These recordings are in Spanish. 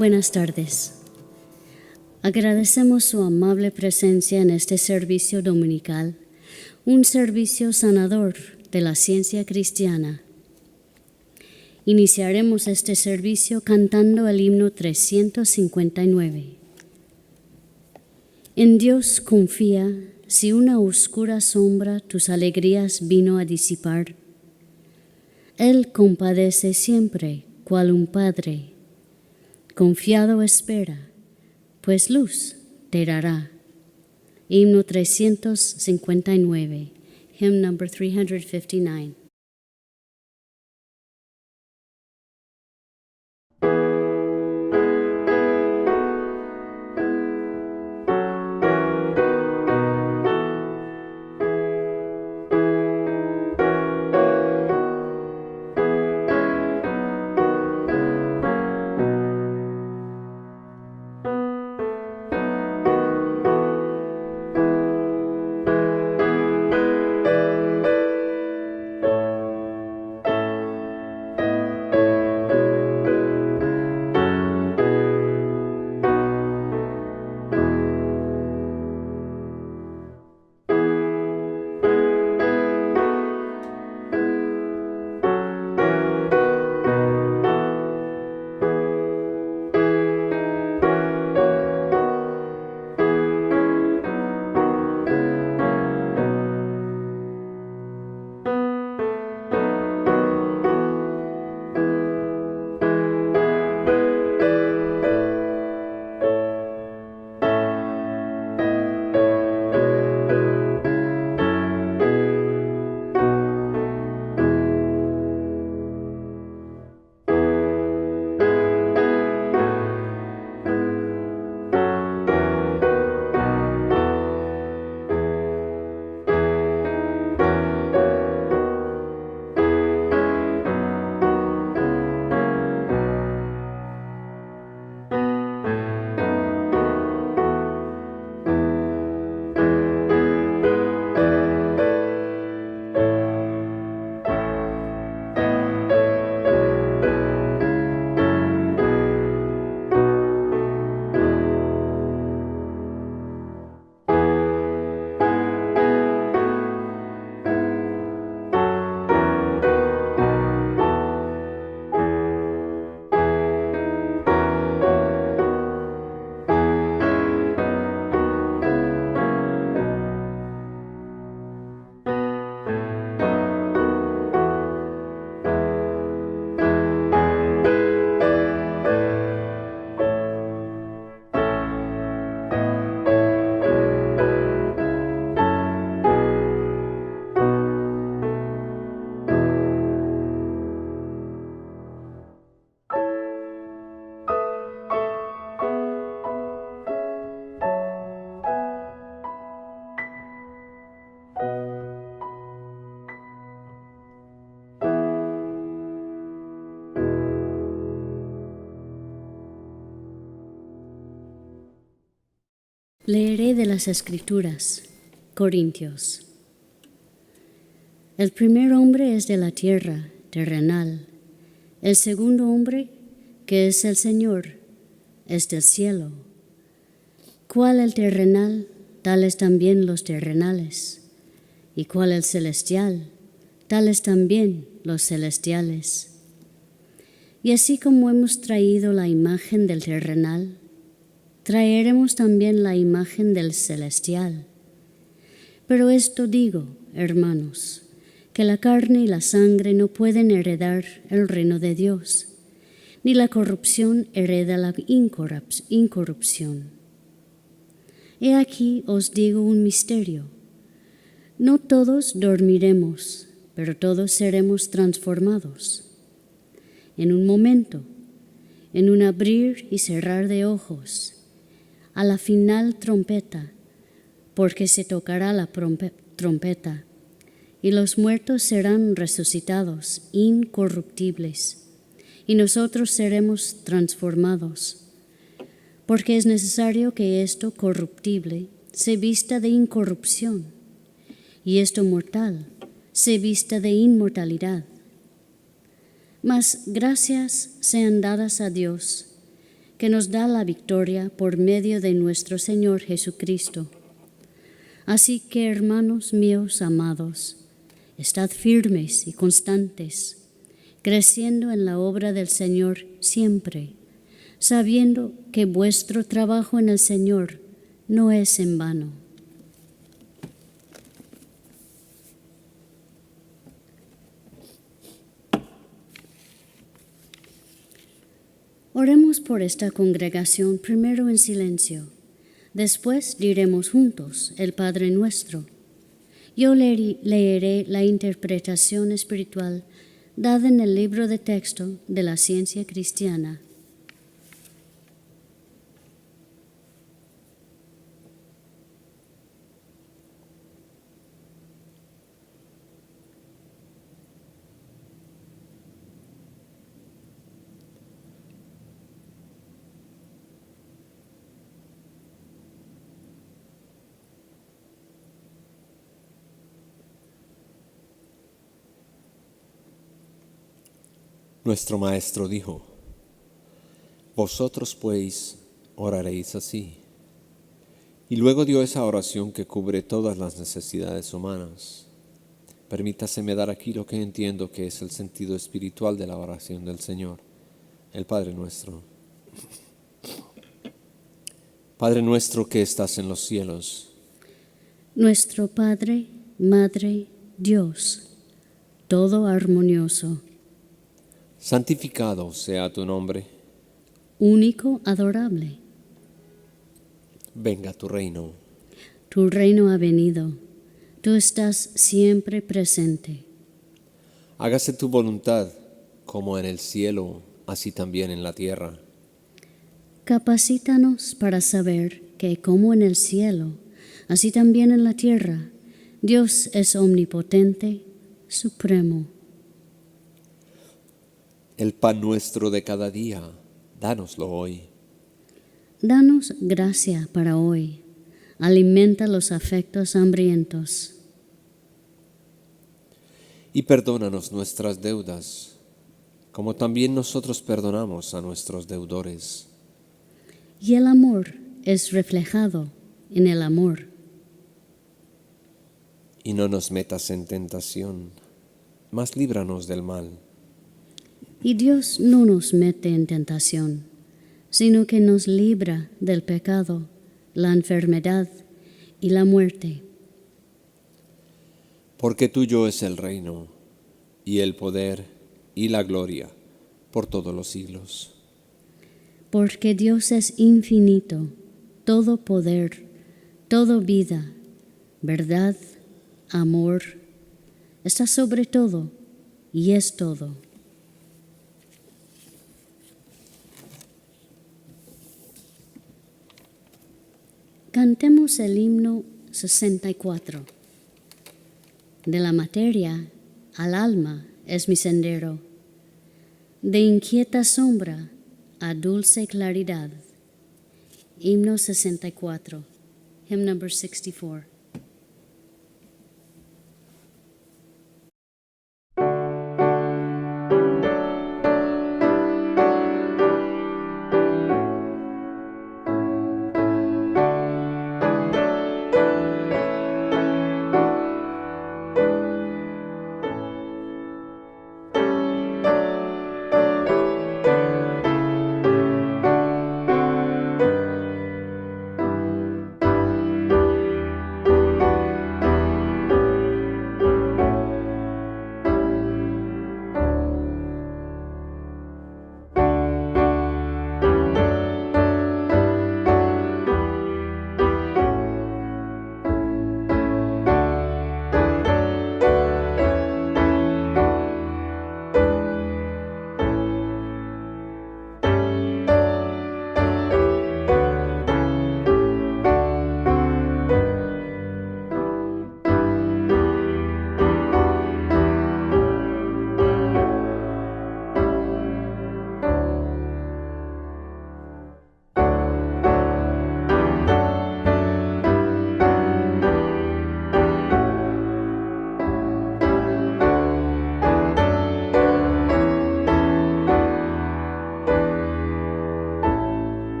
Buenas tardes. Agradecemos su amable presencia en este servicio dominical, un servicio sanador de la ciencia cristiana. Iniciaremos este servicio cantando el himno 359. En Dios confía, si una oscura sombra tus alegrías vino a disipar. Él compadece siempre, cual un padre. Confiado espera, pues luz te dará. Himno 359, hymn number 359. Leeré de las Escrituras, Corintios. El primer hombre es de la tierra, terrenal. El segundo hombre, que es el Señor, es del cielo. ¿Cuál el terrenal? Tales también los terrenales. ¿Y cuál el celestial? Tales también los celestiales. Y así como hemos traído la imagen del terrenal, traeremos también la imagen del celestial. Pero esto digo, hermanos, que la carne y la sangre no pueden heredar el reino de Dios, ni la corrupción hereda la incorrupción. He aquí os digo un misterio. No todos dormiremos, pero todos seremos transformados. En un momento, en un abrir y cerrar de ojos, a la final trompeta, porque se tocará la trompeta, y los muertos serán resucitados, incorruptibles, y nosotros seremos transformados, porque es necesario que esto corruptible se vista de incorrupción, y esto mortal se vista de inmortalidad. Mas gracias sean dadas a Dios, que nos da la victoria por medio de nuestro Señor Jesucristo. Así que, hermanos míos amados, estad firmes y constantes, creciendo en la obra del Señor siempre, sabiendo que vuestro trabajo en el Señor no es en vano. Oremos por esta congregación primero en silencio, después diremos juntos el Padre Nuestro. Yo leeré la interpretación espiritual dada en el libro de texto de la ciencia cristiana. Nuestro Maestro dijo: vosotros pues oraréis así. Y luego dio esa oración que cubre todas las necesidades humanas. Permítaseme dar aquí lo que entiendo que es el sentido espiritual de la oración del Señor, el Padre Nuestro. Padre nuestro que estás en los cielos. Nuestro Padre, Madre, Dios, todo armonioso, Santificado sea tu nombre. único, adorable. Venga tu reino. Tu reino ha venido, tú estás siempre presente. Hágase tu voluntad, como en el cielo, así también en la tierra. Capacítanos para saber que, como en el cielo, así también en la tierra, Dios es omnipotente, supremo. El pan nuestro de cada día, dánoslo hoy. Danos gracia para hoy. Alimenta los afectos hambrientos. Y perdónanos nuestras deudas, como también nosotros perdonamos a nuestros deudores. Y el amor es reflejado en el amor. Y no nos metas en tentación, mas líbranos del mal. Y Dios no nos mete en tentación, sino que nos libra del pecado, la enfermedad y la muerte. Porque tuyo es el reino, y el poder, y la gloria, por todos los siglos. Porque Dios es infinito, todo poder, todo vida, verdad, amor, está sobre todo y es todo. Cantemos el himno 64. De la materia al alma es mi sendero, de inquieta sombra a dulce claridad. Himno 64, hymn number 64.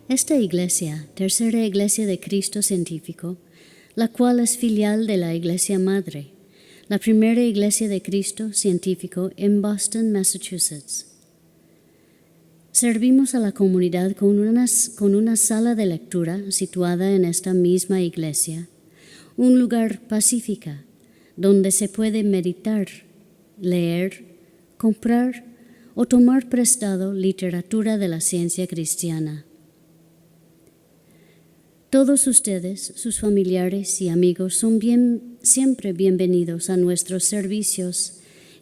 Esta iglesia, tercera iglesia de Cristo científico, la cual es filial de la Iglesia Madre, la primera iglesia de Cristo científico en Boston, Massachusetts. Servimos a la comunidad con una sala de lectura situada en esta misma iglesia, un lugar pacífico donde se puede meditar, leer, comprar o tomar prestado literatura de la ciencia cristiana. Todos ustedes, sus familiares y amigos, son siempre bienvenidos a nuestros servicios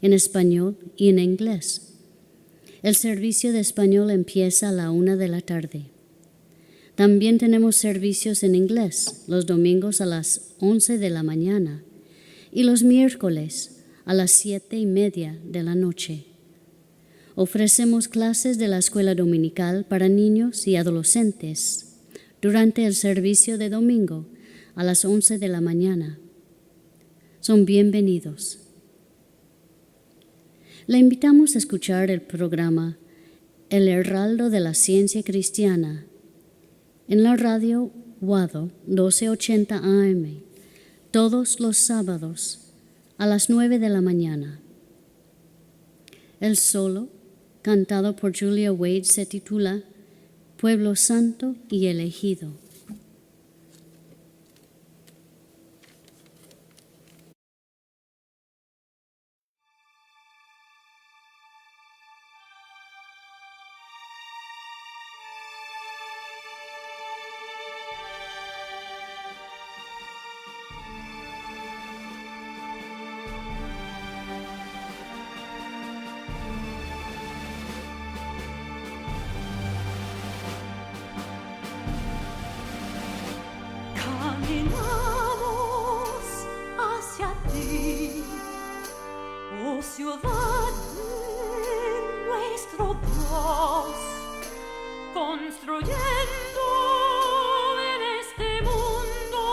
en español y en inglés. El servicio de español empieza a la 1 de la tarde. También tenemos servicios en inglés los domingos a las 11 de la mañana y los miércoles a las 7:30 de la noche. Ofrecemos clases de la escuela dominical para niños y adolescentes durante el servicio de domingo a las 11 de la mañana. Son bienvenidos. Le invitamos a escuchar el programa El Heraldo de la Ciencia Cristiana en la radio Wado 1280 AM todos los sábados a las 9 de la mañana. El solo, cantado por Julia Wade, se titula Pueblo Santo y Elegido. Caminamos hacia ti, oh ciudad de nuestro Dios, construyendo en este mundo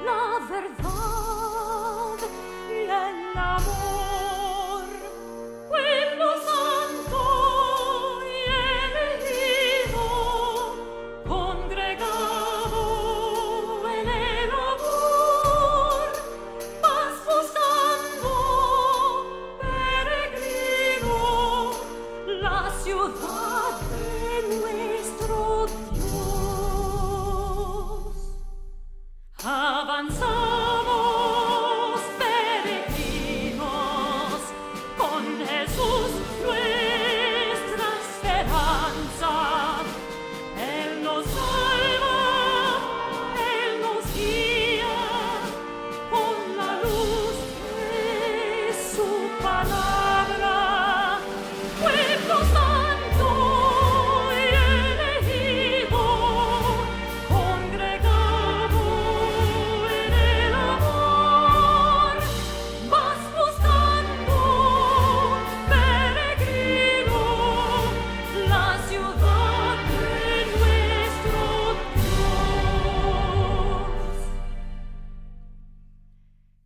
la verdad y el amor. Pueblo santo y elegido, congregado en el amor, vas buscando, peregrino, la ciudad de nuestro Dios. Avanzamos, peregrinos, con Jesús nuestra esperanza. Él nos salva, Él nos guía con la luz de su palabra. Pueblo santo y elegido, congregado en el amor, vas buscando, peregrino, la ciudad de nuestro Dios.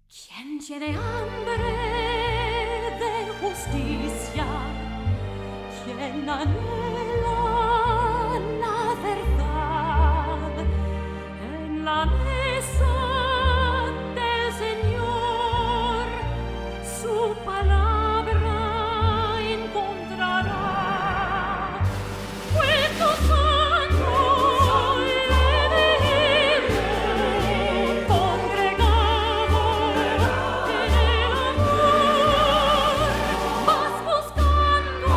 ¿Quién tiene hambre de justicia? ¿Quién anhela la verdad? En la mesa del Señor su palabra encontrará. Pueblo santo y elegido, congregado en el amor, vas buscando,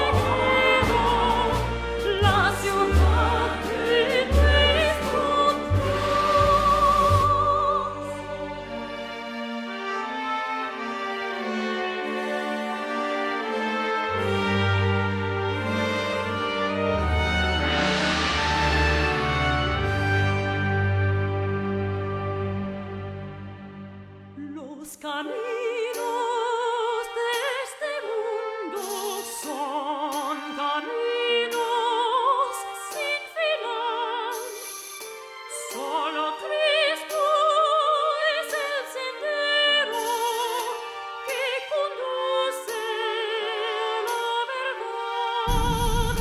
peregrino, la ciudad de nuestro Los caminos de este mundo son caminos sin final. Solo Cristo es el sendero que conduce a la verdad.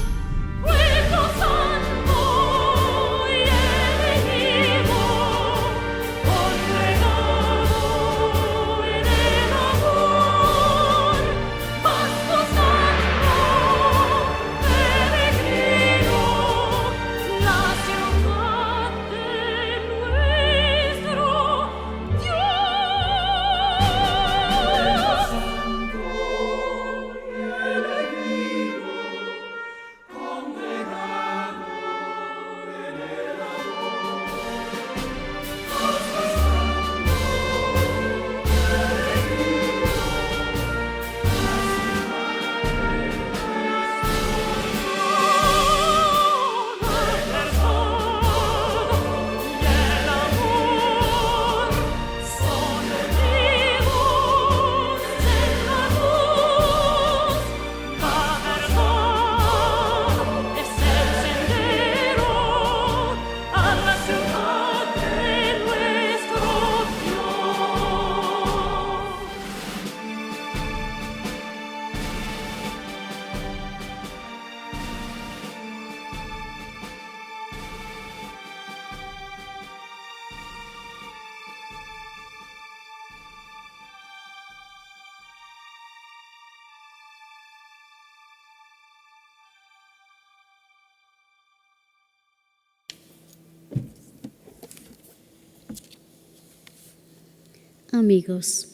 Amigos,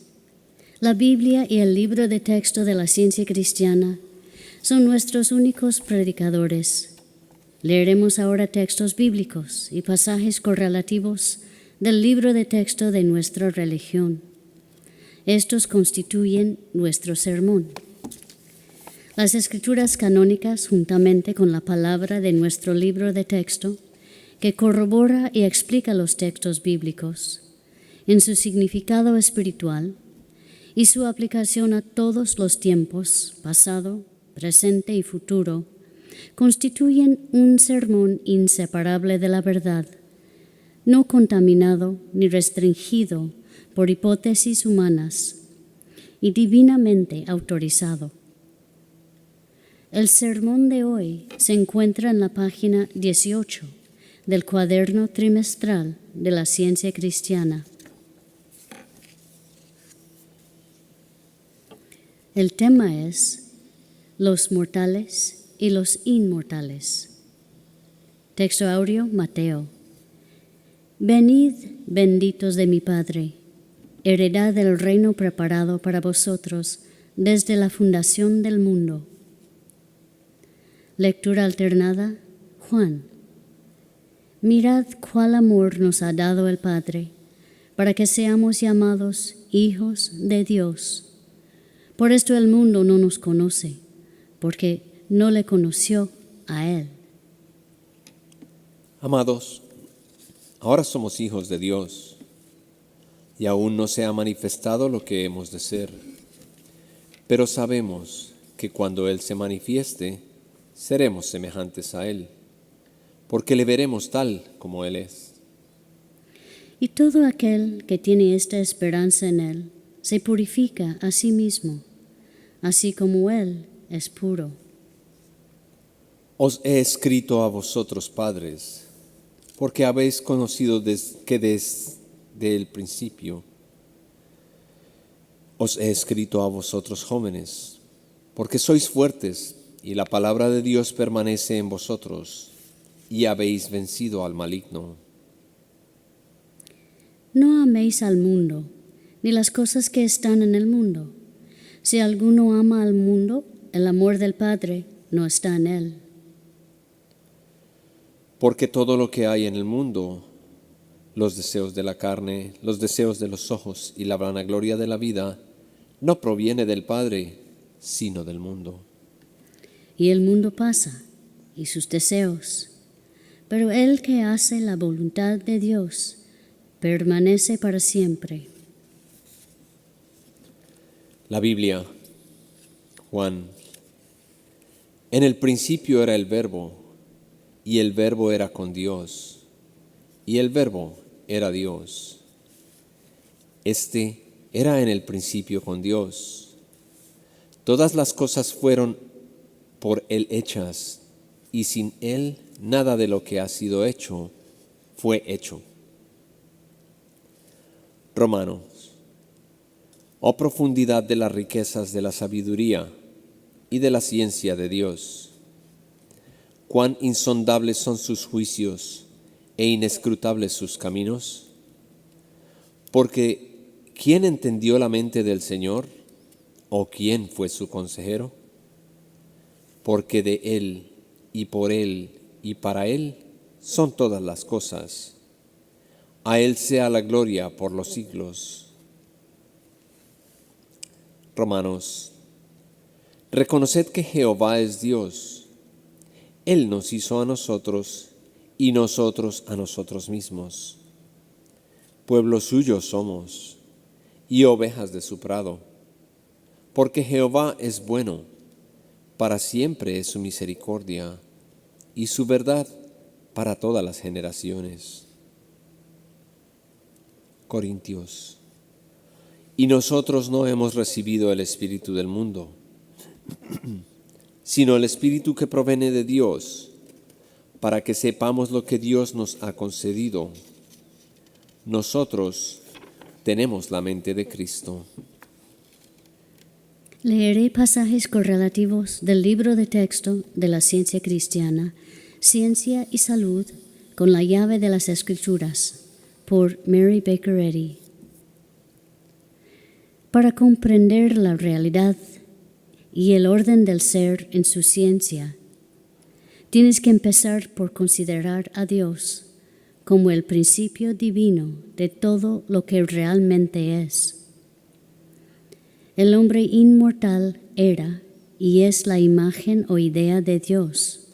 la Biblia y el libro de texto de la ciencia cristiana son nuestros únicos predicadores. Leeremos ahora textos bíblicos y pasajes correlativos del libro de texto de nuestra religión. Estos constituyen nuestro sermón. Las escrituras canónicas, juntamente con la palabra de nuestro libro de texto, que corrobora y explica los textos bíblicos en su significado espiritual y su aplicación a todos los tiempos, pasado, presente y futuro, constituyen un sermón inseparable de la verdad, no contaminado ni restringido por hipótesis humanas y divinamente autorizado. El sermón de hoy se encuentra en la página 18 del cuaderno trimestral de la ciencia cristiana. El tema es los mortales y los inmortales. Texto audio, Mateo. Venid, benditos de mi Padre, heredad del reino preparado para vosotros desde la fundación del mundo. Lectura alternada, Juan. Mirad cuál amor nos ha dado el Padre, para que seamos llamados hijos de Dios. Por esto el mundo no nos conoce, porque no le conoció a Él. Amados, ahora somos hijos de Dios, y aún no se ha manifestado lo que hemos de ser. Pero sabemos que cuando Él se manifieste, seremos semejantes a Él, porque le veremos tal como Él es. Y todo aquel que tiene esta esperanza en Él se purifica a sí mismo, así como Él es puro. Os he escrito a vosotros, padres, porque habéis conocido que desde el principio. Os he escrito a vosotros, jóvenes, porque sois fuertes y la palabra de Dios permanece en vosotros, y habéis vencido al maligno. No améis al mundo, ni las cosas que están en el mundo. Si alguno ama al mundo, el amor del Padre no está en él. Porque todo lo que hay en el mundo, los deseos de la carne, los deseos de los ojos y la vanagloria de la vida, no proviene del Padre, sino del mundo. Y el mundo pasa, y sus deseos, pero el que hace la voluntad de Dios permanece para siempre. La Biblia, Juan. En el principio era el Verbo, y el Verbo era con Dios, y el Verbo era Dios. Este era en el principio con Dios. Todas las cosas fueron por Él hechas, y sin Él nada de lo que ha sido hecho fue hecho. Romanos. Oh profundidad de las riquezas de la sabiduría y de la ciencia de Dios. Cuán insondables son sus juicios e inescrutables sus caminos. Porque ¿quién entendió la mente del Señor? ¿O quién fue su consejero? Porque de Él y por Él y para Él son todas las cosas. A Él sea la gloria por los siglos. Romanos. Reconoced que Jehová es Dios. Él nos hizo a nosotros y nosotros a nosotros mismos. Pueblo suyo somos y ovejas de su prado. Porque Jehová es bueno, para siempre es su misericordia y su verdad para todas las generaciones. Corintios. Y nosotros no hemos recibido el espíritu del mundo, sino el espíritu que proviene de Dios, para que sepamos lo que Dios nos ha concedido. Nosotros tenemos la mente de Cristo. Leeré pasajes correlativos del libro de texto de la ciencia cristiana, Ciencia y Salud, con la llave de las Escrituras, por Mary Baker Eddy. Para comprender la realidad y el orden del ser en su ciencia, tienes que empezar por considerar a Dios como el principio divino de todo lo que realmente es. El hombre inmortal era y es la imagen o idea de Dios,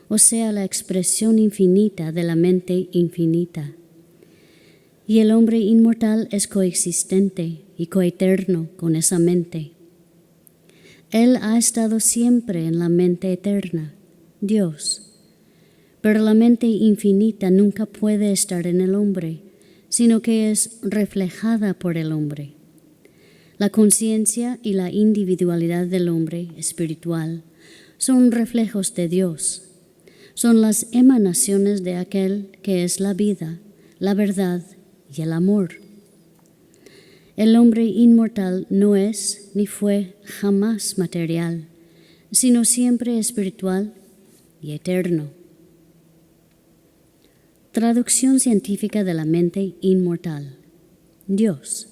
o sea, la expresión infinita de la mente infinita. Y el hombre inmortal es coexistente y coeterno con esa mente. Él ha estado siempre en la mente eterna, Dios. Pero la mente infinita nunca puede estar en el hombre, sino que es reflejada por el hombre. La conciencia y la individualidad del hombre espiritual son reflejos de Dios. Son las emanaciones de aquel que es la vida, la verdad y el amor. El hombre inmortal no es ni fue jamás material, sino siempre espiritual y eterno. Traducción científica de la mente inmortal. Dios,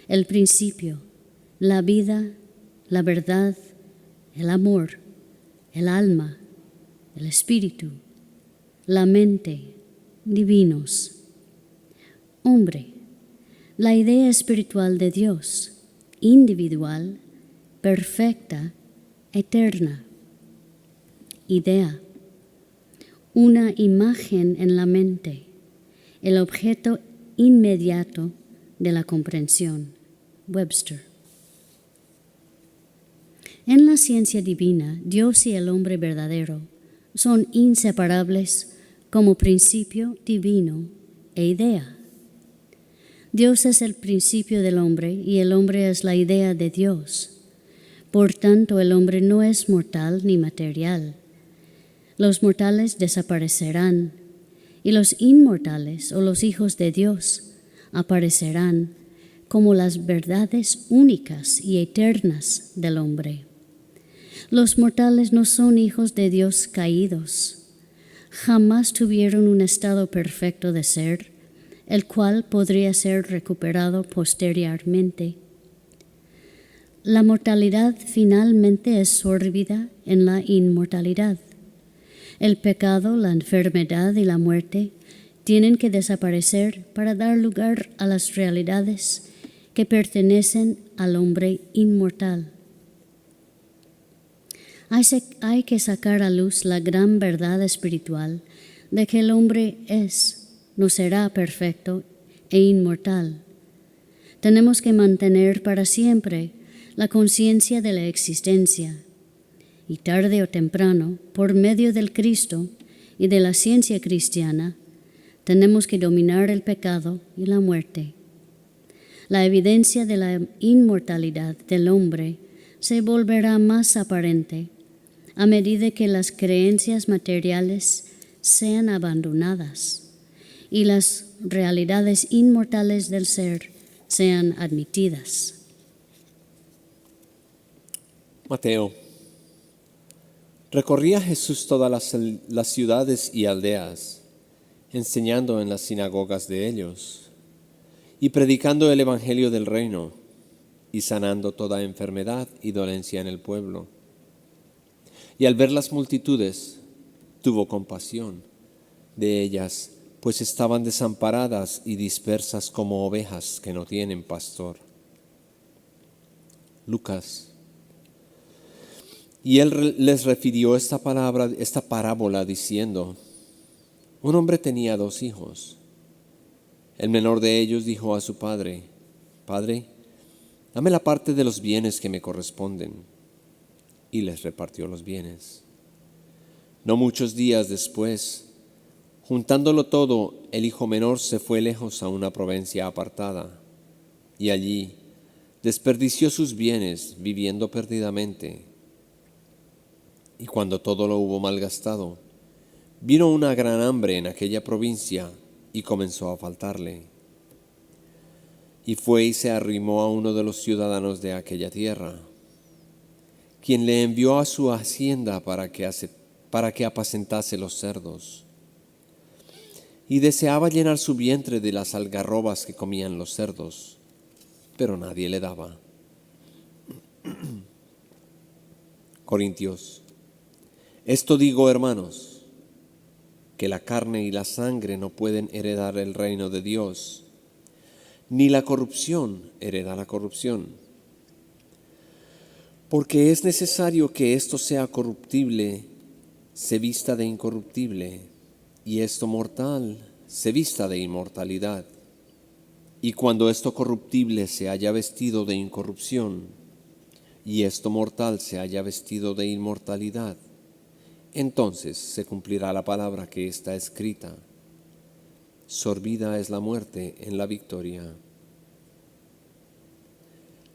el principio, la vida, la verdad, el amor, el alma, el espíritu, la mente, divinos. Hombre, la idea espiritual de Dios, individual, perfecta, eterna. Idea, una imagen en la mente, el objeto inmediato de la comprensión. Webster. En la ciencia divina, Dios y el hombre verdadero son inseparables como principio divino e idea. Dios es el principio del hombre y el hombre es la idea de Dios. Por tanto, el hombre no es mortal ni material. Los mortales desaparecerán y los inmortales o los hijos de Dios aparecerán como las verdades únicas y eternas del hombre. Los mortales no son hijos de Dios caídos. Jamás tuvieron un estado perfecto de ser, el cual podría ser recuperado posteriormente. La mortalidad finalmente es sórbida en la inmortalidad. El pecado, la enfermedad y la muerte tienen que desaparecer para dar lugar a las realidades que pertenecen al hombre inmortal. Hay que sacar a luz la gran verdad espiritual de que el hombre no será perfecto e inmortal. Tenemos que mantener para siempre la conciencia de la existencia y tarde o temprano, por medio del Cristo y de la ciencia cristiana, tenemos que dominar el pecado y la muerte. La evidencia de la inmortalidad del hombre se volverá más aparente a medida que las creencias materiales sean abandonadas y las realidades inmortales del ser sean admitidas. Mateo. Recorría Jesús todas las ciudades y aldeas, enseñando en las sinagogas de ellos y predicando el evangelio del reino y sanando toda enfermedad y dolencia en el pueblo. Y al ver las multitudes, tuvo compasión de ellas, pues estaban desamparadas y dispersas como ovejas que no tienen pastor. Lucas. Y él les refirió esta parábola diciendo: un hombre tenía 2 hijos. El menor de ellos dijo a su padre: Padre, dame la parte de los bienes que me corresponden. Y les repartió los bienes. No muchos días después, juntándolo todo, el hijo menor se fue lejos a una provincia apartada, y allí desperdició sus bienes viviendo perdidamente. Y cuando todo lo hubo malgastado, vino una gran hambre en aquella provincia y comenzó a faltarle. Y fue y se arrimó a uno de los ciudadanos de aquella tierra, quien le envió a su hacienda para que apacentase los cerdos. Y deseaba llenar su vientre de las algarrobas que comían los cerdos, pero nadie le daba. Corintios. Esto digo, hermanos, que la carne y la sangre no pueden heredar el reino de Dios, ni la corrupción hereda la corrupción. Porque es necesario que esto sea corruptible, se vista de incorruptible, y esto mortal, se vista de inmortalidad. Y cuando esto corruptible se haya vestido de incorrupción, y esto mortal se haya vestido de inmortalidad, entonces se cumplirá la palabra que está escrita: sorbida es la muerte en la victoria.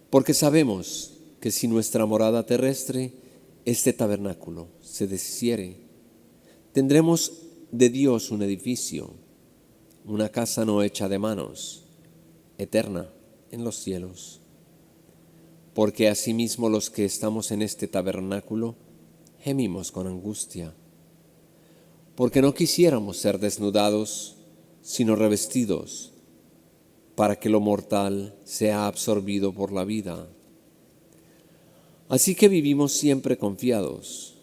Porque sabemos que si nuestra morada terrestre, este tabernáculo, se deshiciere, tendremos de Dios un edificio, una casa no hecha de manos, eterna en los cielos. Porque asimismo los que estamos en este tabernáculo gemimos con angustia, porque no quisiéramos ser desnudados, sino revestidos, para que lo mortal sea absorbido por la vida. Así que vivimos siempre confiados,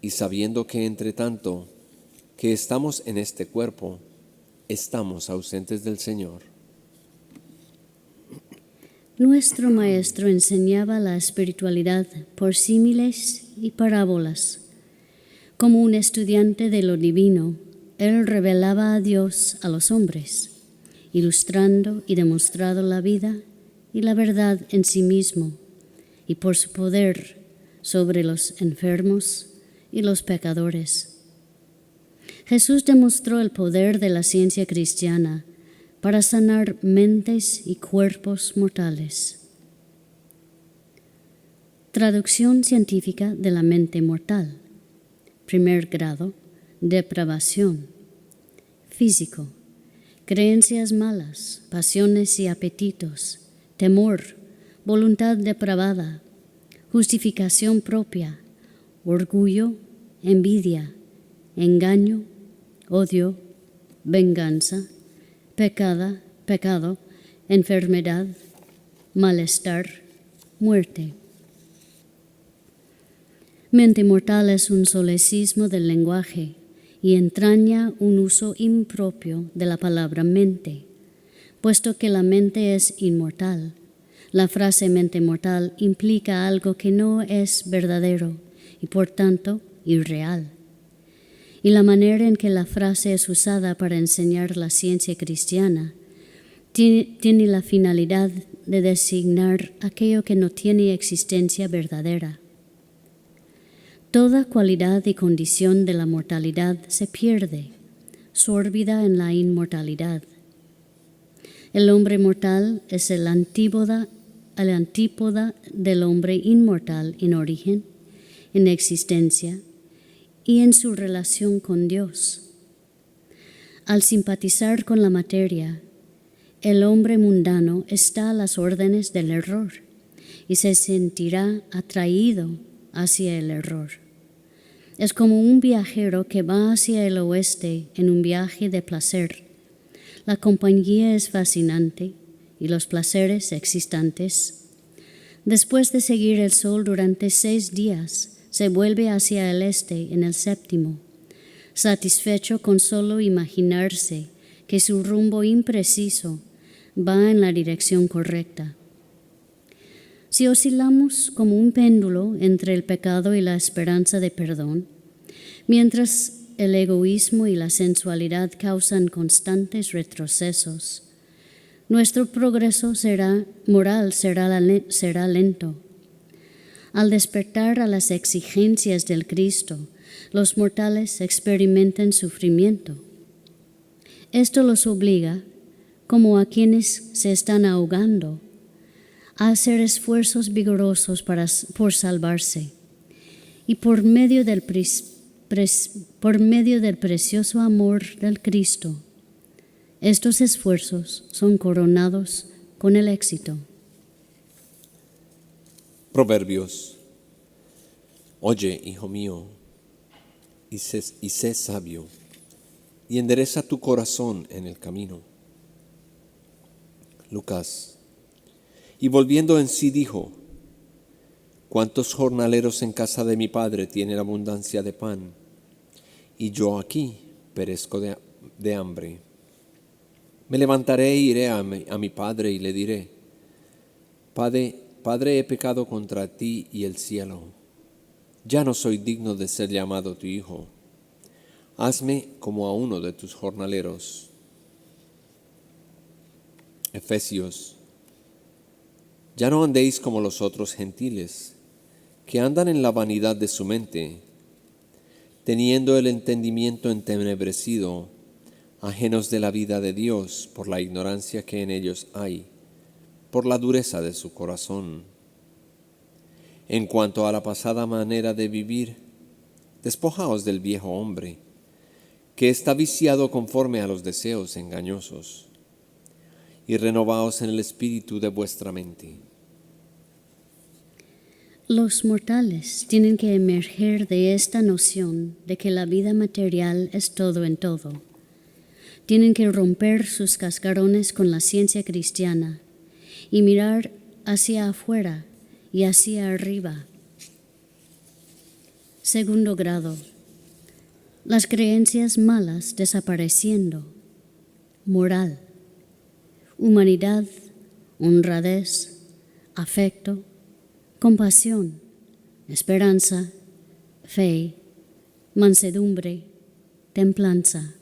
y sabiendo que entre tanto que estamos en este cuerpo, estamos ausentes del Señor. Nuestro Maestro enseñaba la espiritualidad por símiles y parábolas. Como un estudiante de lo divino, Él revelaba a Dios a los hombres, ilustrando y demostrando la vida y la verdad en sí mismo, y por su poder sobre los enfermos y los pecadores. Jesús demostró el poder de la ciencia cristiana para sanar mentes y cuerpos mortales. Traducción científica de la mente mortal. Primer grado, depravación. Físico, creencias malas, pasiones y apetitos, temor, voluntad depravada, justificación propia, orgullo, envidia, engaño, odio, venganza, pecado, enfermedad, malestar, muerte. Mente mortal es un solecismo del lenguaje y entraña un uso impropio de la palabra mente, puesto que la mente es inmortal. La frase mente mortal implica algo que no es verdadero y por tanto irreal. Y la manera en que la frase es usada para enseñar la ciencia cristiana tiene la finalidad de designar aquello que no tiene existencia verdadera. Toda cualidad y condición de la mortalidad se pierde, sórbida en la inmortalidad. El hombre mortal es el antípoda del hombre inmortal en origen, en existencia y en su relación con Dios. Al simpatizar con la materia, el hombre mundano está a las órdenes del error y se sentirá atraído hacia el error. Es como un viajero que va hacia el oeste en un viaje de placer. La compañía es fascinante y los placeres existentes. Después de seguir el sol durante 6 días, se vuelve hacia el este en el 7º, satisfecho con solo imaginarse que su rumbo impreciso va en la dirección correcta. Si oscilamos como un péndulo entre el pecado y la esperanza de perdón, mientras el egoísmo y la sensualidad causan constantes retrocesos, nuestro progreso moral será lento. Al despertar a las exigencias del Cristo, los mortales experimentan sufrimiento. Esto los obliga, como a quienes se están ahogando, a hacer esfuerzos vigorosos por salvarse. Y por medio del precioso amor del Cristo, estos esfuerzos son coronados con el éxito. Proverbios. Oye, hijo mío, y sé sabio, y endereza tu corazón en el camino. Lucas. Y volviendo en sí dijo: ¿Cuántos jornaleros en casa de mi padre tienen abundancia de pan? Y yo aquí perezco de hambre. Me levantaré e iré a mi padre y le diré: Padre, he pecado contra ti y el cielo. Ya no soy digno de ser llamado tu hijo. Hazme como a uno de tus jornaleros. Efesios. Ya no andéis como los otros gentiles, que andan en la vanidad de su mente, teniendo el entendimiento entenebrecido, ajenos de la vida de Dios por la ignorancia que en ellos hay, por la dureza de su corazón. En cuanto a la pasada manera de vivir, despojaos del viejo hombre, que está viciado conforme a los deseos engañosos, y renovaos en el espíritu de vuestra mente. Los mortales tienen que emerger de esta noción de que la vida material es todo en todo. Tienen que romper sus cascarones con la ciencia cristiana y mirar hacia afuera y hacia arriba. Segundo grado. Las creencias malas desapareciendo. Moral. Humanidad, honradez, afecto, compasión, esperanza, fe, mansedumbre, templanza.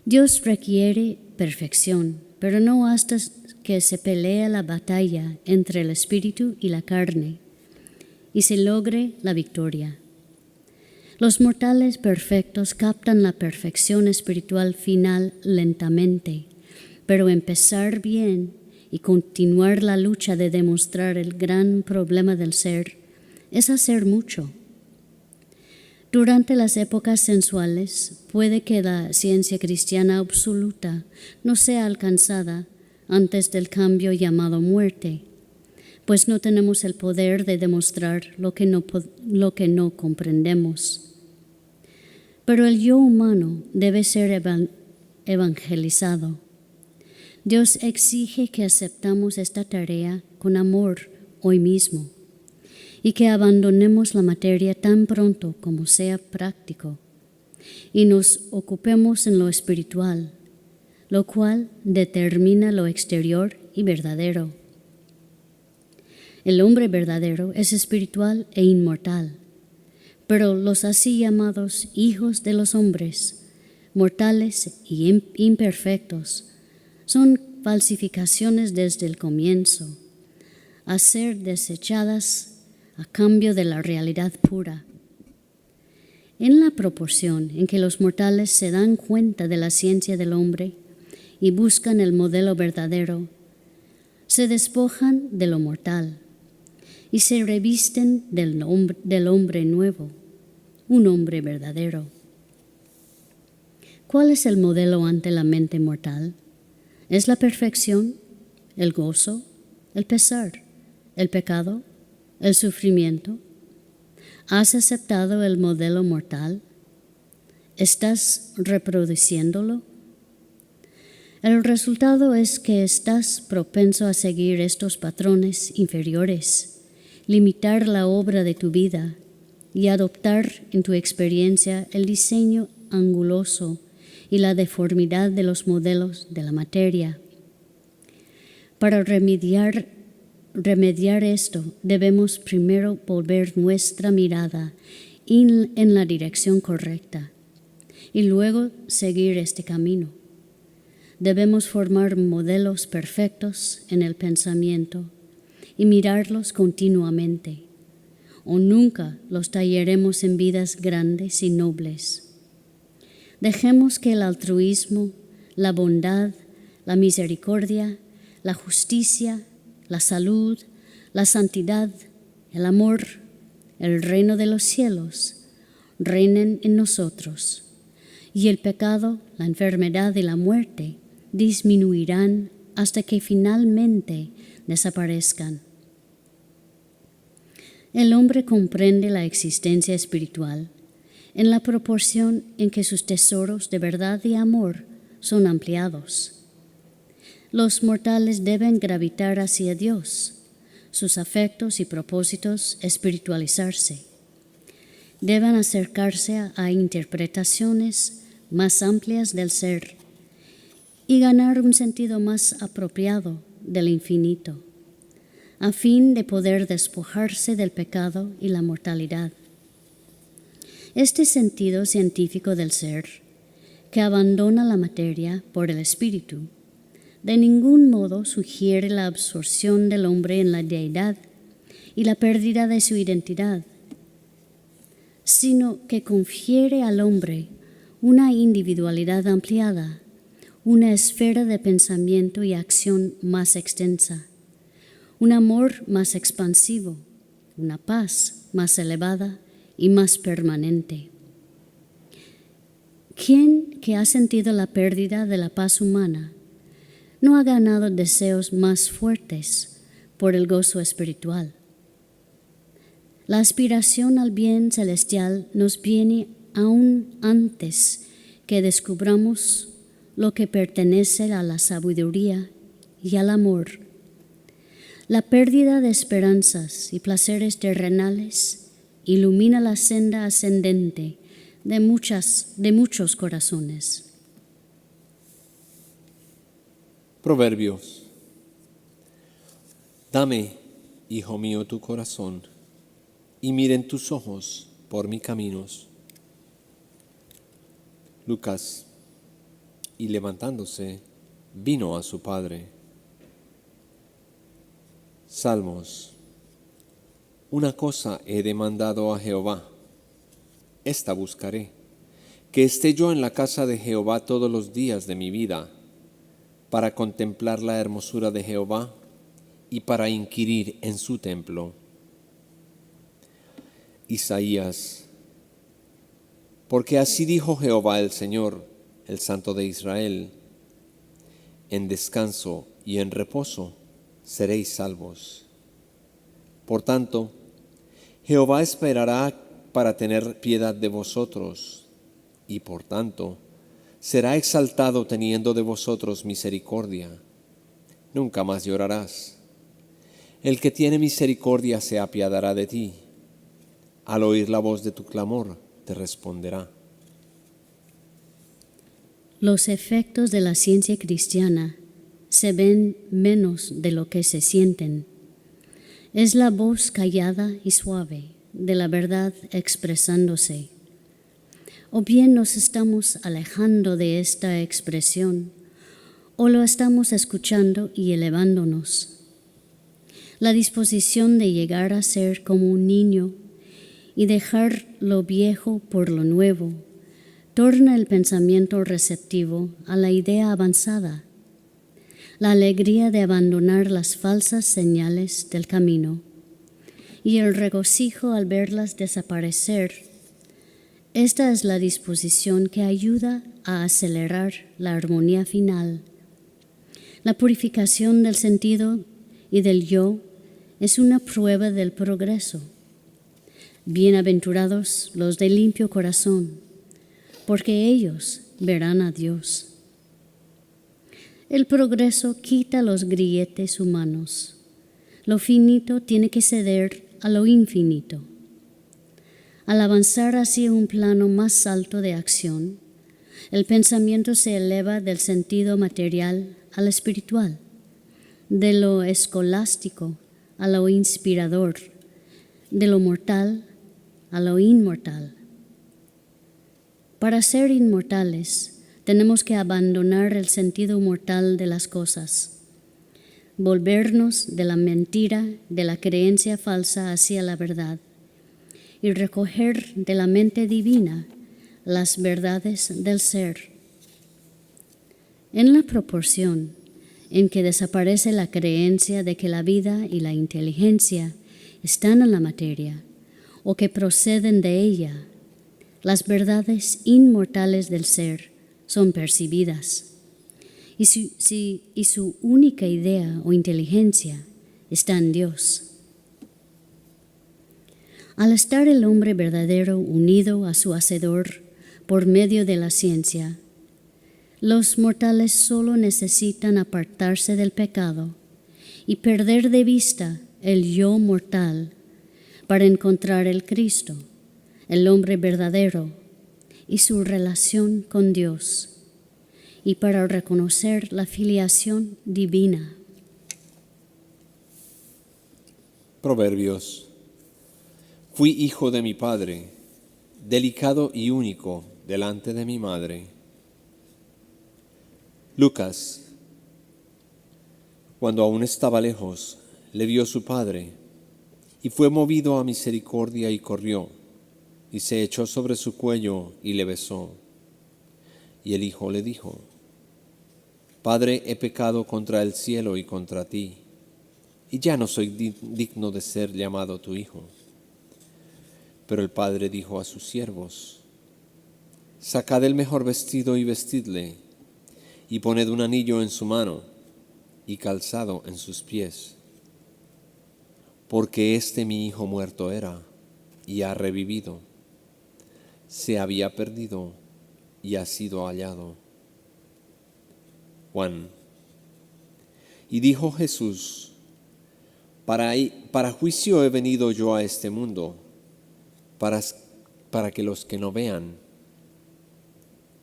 Dios requiere perfección, pero no hasta que se pelea la batalla entre el espíritu y la carne y se logre la victoria. Los mortales perfectos captan la perfección espiritual final lentamente, pero empezar bien y continuar la lucha de demostrar el gran problema del ser es hacer mucho. Durante las épocas sensuales puede que la ciencia cristiana absoluta no sea alcanzada antes del cambio llamado muerte, pues no tenemos el poder de demostrar lo que no comprendemos. Pero el yo humano debe ser evangelizado. Dios exige que aceptamos esta tarea con amor hoy mismo y que abandonemos la materia tan pronto como sea práctico y nos ocupemos en lo espiritual, lo cual determina lo exterior y verdadero. El hombre verdadero es espiritual e inmortal, pero los así llamados hijos de los hombres, mortales y imperfectos, son falsificaciones desde el comienzo, a ser desechadas a cambio de la realidad pura. En la proporción en que los mortales se dan cuenta de la ciencia del hombre y buscan el modelo verdadero, se despojan de lo mortal y se revisten del hombre nuevo, un hombre verdadero. ¿Cuál es el modelo ante la mente mortal? ¿Es la perfección, el gozo, el pesar, el pecado, el sufrimiento? ¿Has aceptado el modelo mortal? ¿Estás reproduciéndolo? El resultado es que estás propenso a seguir estos patrones inferiores, limitar la obra de tu vida y adoptar en tu experiencia el diseño anguloso y la deformidad de los modelos de la materia. Para remediar esto, debemos primero volver nuestra mirada en la dirección correcta y luego seguir este camino. Debemos formar modelos perfectos en el pensamiento y mirarlos continuamente, o nunca los tallaremos en vidas grandes y nobles. Dejemos que el altruismo, la bondad, la misericordia, la justicia, la salud, la santidad, el amor, el reino de los cielos reinen en nosotros, y el pecado, la enfermedad y la muerte disminuirán hasta que finalmente desaparezcan. El hombre comprende la existencia espiritual en la proporción en que sus tesoros de verdad y amor son ampliados. Los mortales deben gravitar hacia Dios, sus afectos y propósitos espiritualizarse. Deben acercarse a interpretaciones más amplias del ser y ganar un sentido más apropiado del infinito, a fin de poder despojarse del pecado y la mortalidad. Este sentido científico del ser, que abandona la materia por el espíritu, de ningún modo sugiere la absorción del hombre en la deidad y la pérdida de su identidad, sino que confiere al hombre una individualidad ampliada, una esfera de pensamiento y acción más extensa, un amor más expansivo, una paz más elevada y más permanente. ¿Quién que ha sentido la pérdida de la paz humana no ha ganado deseos más fuertes por el gozo espiritual? La aspiración al bien celestial nos viene aún antes que descubramos lo que pertenece a la sabiduría y al amor. La pérdida de esperanzas y placeres terrenales ilumina la senda ascendente de muchos corazones. Proverbios. Dame, hijo mío, tu corazón, y miren tus ojos por mis caminos. Lucas. Y levantándose, vino a su padre. Salmos. Una cosa he demandado a Jehová, esta buscaré, que esté yo en la casa de Jehová todos los días de mi vida, para contemplar la hermosura de Jehová y para inquirir en su templo. Isaías. Porque así dijo Jehová el Señor, el Santo de Israel: en descanso y en reposo seréis salvos. Por tanto, Jehová esperará para tener piedad de vosotros, y por tanto, será exaltado teniendo de vosotros misericordia. Nunca más llorarás. El que tiene misericordia se apiadará de ti. Al oír la voz de tu clamor, te responderá. Los efectos de la ciencia cristiana se ven menos de lo que se sienten. Es la voz callada y suave de la verdad expresándose. O bien nos estamos alejando de esta expresión, o lo estamos escuchando y elevándonos. La disposición de llegar a ser como un niño y dejar lo viejo por lo nuevo torna el pensamiento receptivo a la idea avanzada. La alegría de abandonar las falsas señales del camino y el regocijo al verlas desaparecer. Esta es la disposición que ayuda a acelerar la armonía final. La purificación del sentido y del yo es una prueba del progreso. Bienaventurados los de limpio corazón, porque ellos verán a Dios. El progreso quita los grilletes humanos. Lo finito tiene que ceder a lo infinito. Al avanzar hacia un plano más alto de acción, el pensamiento se eleva del sentido material al espiritual, de lo escolástico a lo inspirador, de lo mortal a lo inmortal. Para ser inmortales, tenemos que abandonar el sentido mortal de las cosas, volvernos de la mentira, de la creencia falsa hacia la verdad y recoger de la mente divina las verdades del ser. En la proporción en que desaparece la creencia de que la vida y la inteligencia están en la materia o que proceden de ella, las verdades inmortales del ser son percibidas y su única idea o inteligencia está en Dios. Al estar el hombre verdadero unido a su Hacedor por medio de la ciencia, Los mortales solo necesitan apartarse del pecado y perder de vista el yo mortal para encontrar el Cristo, el hombre verdadero, y su relación con Dios, y para reconocer la filiación divina. Proverbios. Fui hijo de mi padre, delicado y único delante de mi madre. Lucas. Cuando aún estaba lejos, le vio su padre, y fue movido a misericordia y corrió, y se echó sobre su cuello y le besó. Y el hijo le dijo: Padre, he pecado contra el cielo y contra ti, y ya no soy digno de ser llamado tu hijo. Pero el padre dijo a sus siervos: Sacad el mejor vestido y vestidle, y poned un anillo en su mano y calzado en sus pies. Porque mi hijo muerto era, y ha revivido. Se había perdido, y ha sido hallado. Juan. Y dijo Jesús: Para juicio he venido yo a este mundo, para que los que no vean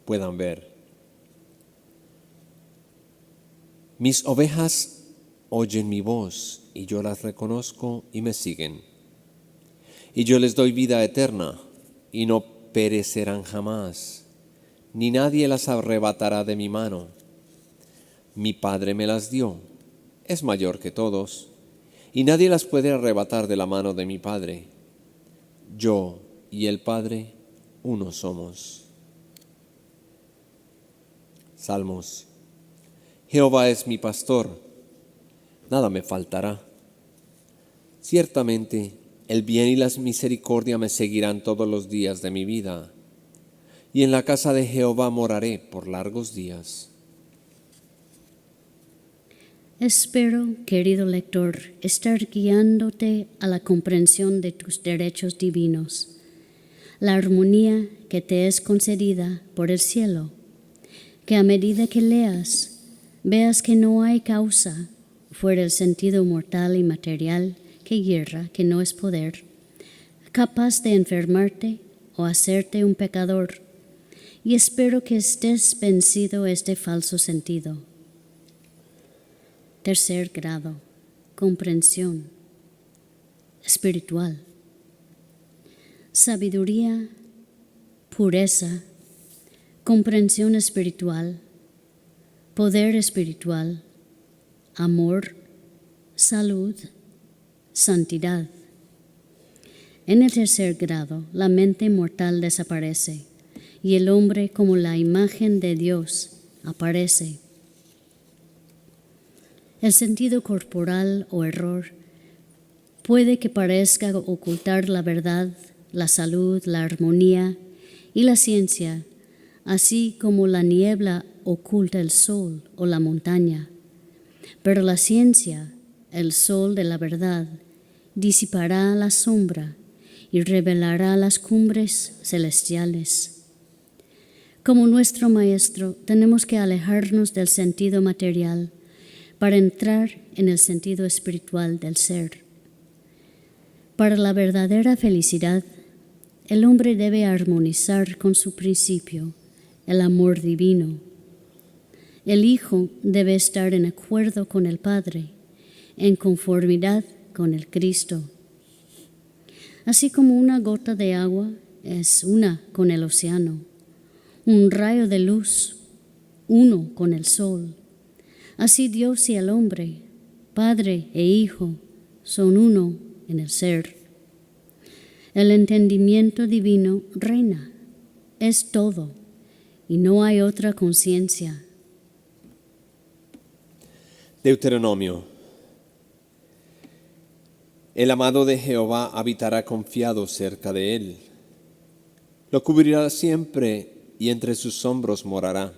puedan ver. Mis ovejas oyen mi voz, y yo las reconozco y me siguen. Y yo les doy vida eterna, y no perecerán jamás, ni nadie las arrebatará de mi mano. Mi Padre me las dio, es mayor que todos, y nadie las puede arrebatar de la mano de mi Padre. Yo y el Padre uno somos. Salmos. Jehová es mi pastor, nada me faltará. Ciertamente, el bien y la misericordia me seguirán todos los días de mi vida, y en la casa de Jehová moraré por largos días. Espero, querido lector, estar guiándote a la comprensión de tus derechos divinos, la armonía que te es concedida por el cielo, que a medida que leas, veas que no hay causa fuera el sentido mortal y material que hierra, que no es poder, capaz de enfermarte o hacerte un pecador, y espero que estés vencido este falso sentido. Tercer grado, comprensión espiritual. Sabiduría, pureza, comprensión espiritual, poder espiritual, amor, salud, santidad. En el tercer grado, la mente mortal desaparece y el hombre como la imagen de Dios aparece. El sentido corporal o error puede que parezca ocultar la verdad, la salud, la armonía y la ciencia, así como la niebla oculta el sol o la montaña. Pero la ciencia, el sol de la verdad, disipará la sombra y revelará las cumbres celestiales. Como nuestro Maestro, tenemos que alejarnos del sentido material para entrar en el sentido espiritual del ser. Para la verdadera felicidad, el hombre debe armonizar con su principio, el amor divino. El Hijo debe estar en acuerdo con el Padre, en conformidad con el Cristo. Así como una gota de agua es una con el océano, un rayo de luz, uno con el sol. Así Dios y el hombre, Padre e Hijo, son uno en el ser. El entendimiento divino reina, es todo, y no hay otra conciencia. Deuteronomio. El amado de Jehová habitará confiado cerca de él. Lo cubrirá siempre y entre sus hombros morará.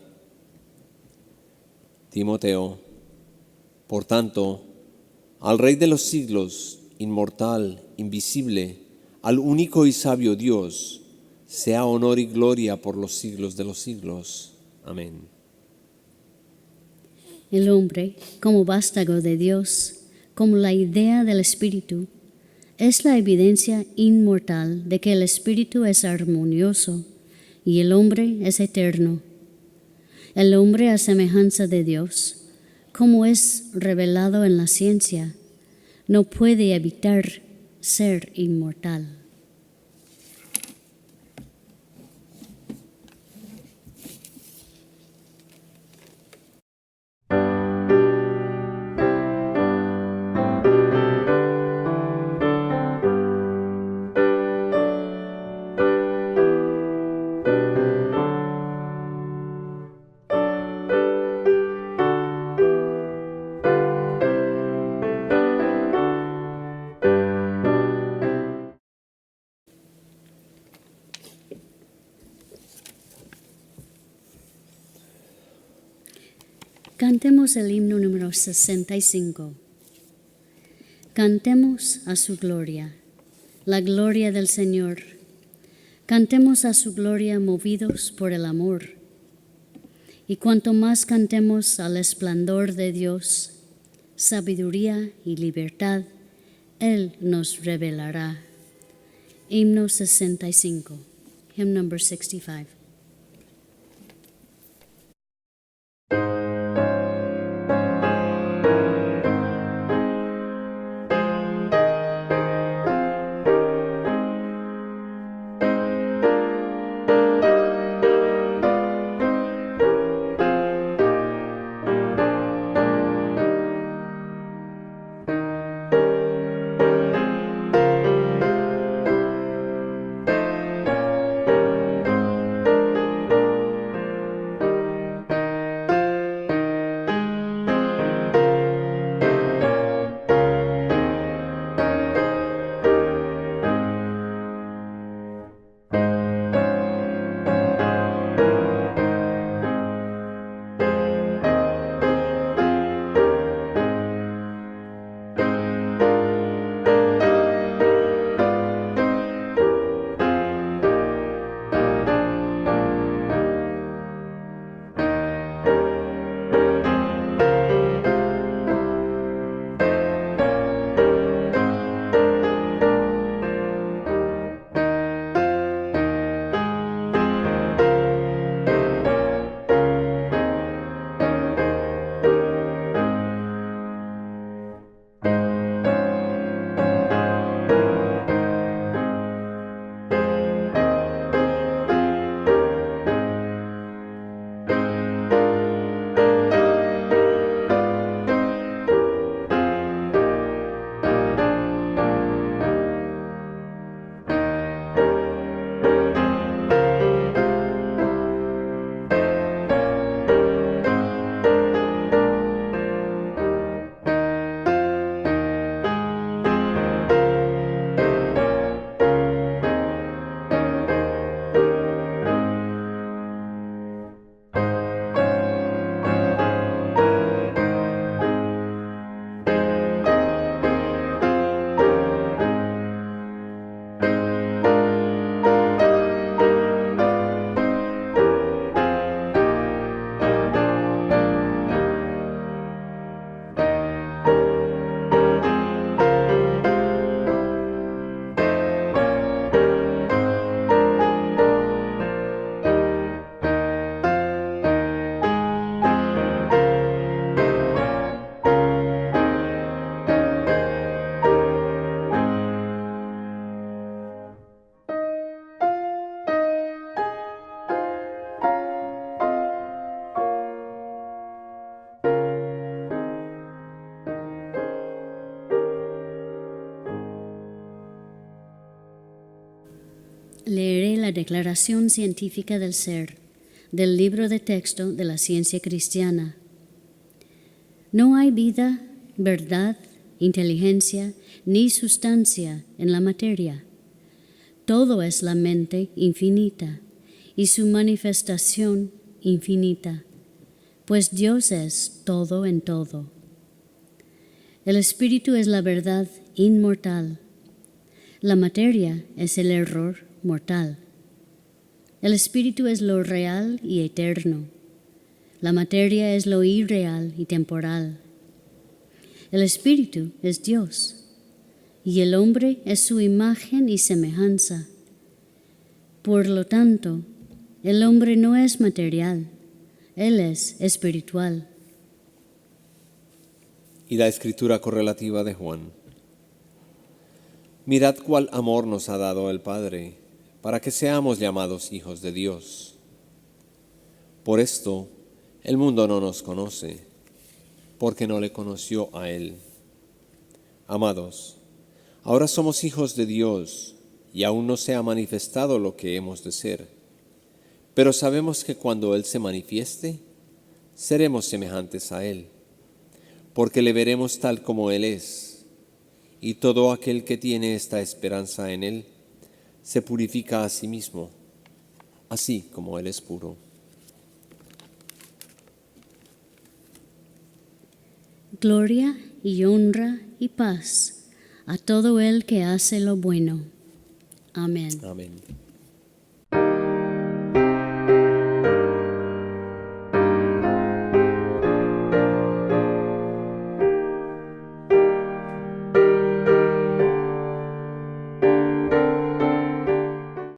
Timoteo. Por tanto, al Rey de los siglos, inmortal, invisible, al único y sabio Dios, sea honor y gloria por los siglos de los siglos. Amén. El hombre, como vástago de Dios, como la idea del espíritu, es la evidencia inmortal de que el espíritu es armonioso y el hombre es eterno. El hombre a semejanza de Dios, como es revelado en la ciencia, no puede evitar ser inmortal. Cantemos el himno número 65. Cantemos a su gloria, la gloria del Señor. Cantemos a su gloria movidos por el amor. Y cuanto más cantemos al esplendor de Dios, sabiduría y libertad, Él nos revelará. Himno 65. Hymn number 65. Leeré la Declaración Científica del Ser del libro de texto de la ciencia cristiana. No hay vida, verdad, inteligencia ni sustancia en la materia. Todo es la mente infinita y su manifestación infinita, pues Dios es todo en todo. El espíritu es la verdad inmortal. La materia es el error mortal. El espíritu es lo real y eterno. La materia es lo irreal y temporal. El espíritu es Dios, y el hombre es su imagen y semejanza. Por lo tanto, el hombre no es material, él es espiritual. Y la escritura correlativa de Juan. Mirad cuál amor nos ha dado el Padre, para que seamos llamados hijos de Dios. Por esto, el mundo no nos conoce, porque no le conoció a Él. Amados, ahora somos hijos de Dios, y aún no se ha manifestado lo que hemos de ser. Pero sabemos que cuando Él se manifieste, seremos semejantes a Él, porque le veremos tal como Él es. Y todo aquel que tiene esta esperanza en Él, se purifica a sí mismo, así como Él es puro. Gloria y honra y paz a todo el que hace lo bueno. Amén. Amén.